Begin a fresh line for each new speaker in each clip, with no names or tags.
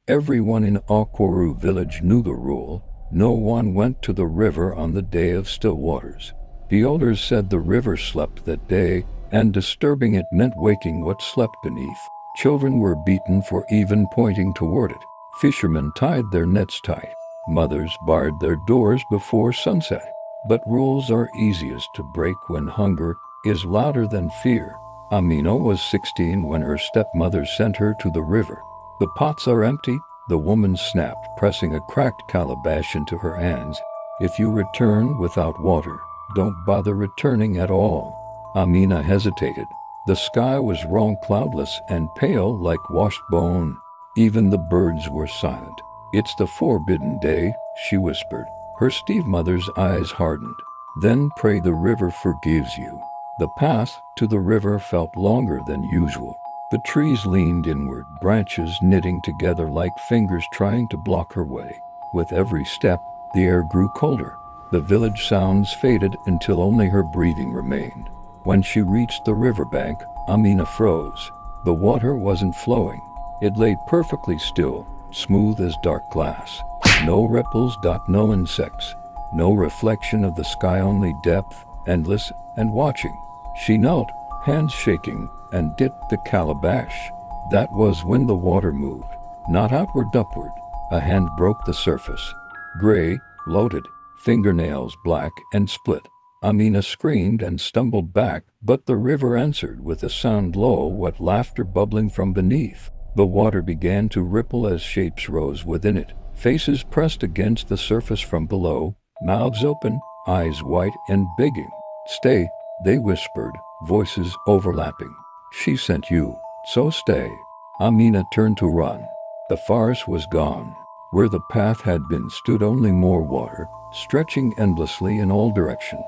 Everyone in Akwaru village knew the rule. No one went to the river on the day of still waters. The elders said the river slept that day, and disturbing it meant waking what slept beneath. Children were beaten for even pointing toward it. Fishermen tied their nets tight. Mothers barred their doors before sunset. But rules are easiest to break when hunger is louder than fear. Amina was 16 when her stepmother sent her to the river. "The pots are empty," the woman snapped, pressing a cracked calabash into her hands. "If you return without water, don't bother returning at all." Amina hesitated. The sky was wrong, cloudless and pale like washed bone. Even the birds were silent. "It's the forbidden day," she whispered. Her stepmother's eyes hardened. "Then pray the river forgives you." The path to the river felt longer than usual. The trees leaned inward, branches knitting together like fingers trying to block her way. With every step, the air grew colder. The village sounds faded until only her breathing remained. When she reached the riverbank, Amina froze. The water wasn't flowing. It lay perfectly still, smooth as dark glass. No ripples, no insects. No reflection of the sky, only depth, endless and watching. She knelt, hands shaking, and dipped the calabash. That was when the water moved, not outward, upward. A hand broke the surface. Gray, bloated, fingernails black and split. Amina screamed and stumbled back, but the river answered with a sound low, what laughter bubbling from beneath. The water began to ripple as shapes rose within it. Faces pressed against the surface from below, mouths open, eyes white and begging. "Stay," they whispered, voices overlapping. "She sent you, so stay." Amina turned to run. The forest was gone. Where the path had been stood only more water, stretching endlessly in all directions.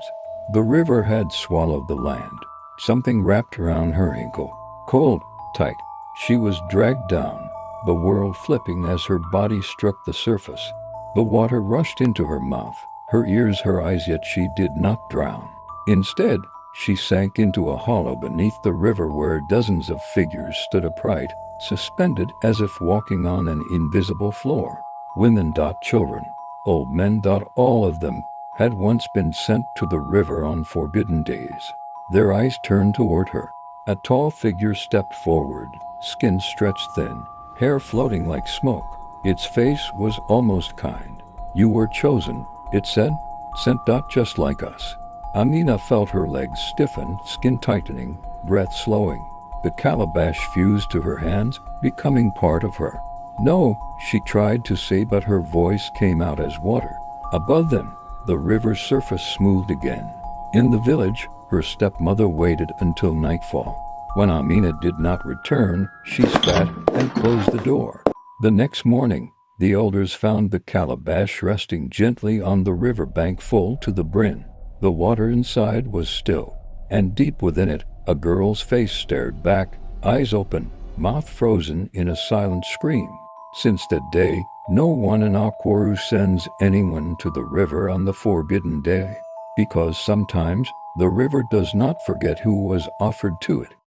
The river had swallowed the land. Something wrapped around her ankle. Cold, tight. She was dragged down, the world flipping as her body struck the surface. The water rushed into her mouth, her ears, her eyes, yet she did not drown. Instead, she sank into a hollow beneath the river where dozens of figures stood upright, suspended as if walking on an invisible floor. Women, children, old men, all of them had once been sent to the river on forbidden days. Their eyes turned toward her. A tall figure stepped forward, skin stretched thin, hair floating like smoke. Its face was almost kind. "You were chosen," it said, "sent just like us." Amina felt her legs stiffen, skin tightening, breath slowing. The calabash fused to her hands, becoming part of her. "No," she tried to say, but her voice came out as water. Above them, the river's surface smoothed again. In the village, her stepmother waited until nightfall. When Amina did not return, she spat and closed the door. The next morning, the elders found the calabash resting gently on the riverbank, full to the brim. The water inside was still, and deep within it, a girl's face stared back, eyes open, mouth frozen in a silent scream. Since that day, no one in Akwaru sends anyone to the river on the forbidden day, because sometimes the river does not forget who was offered to it.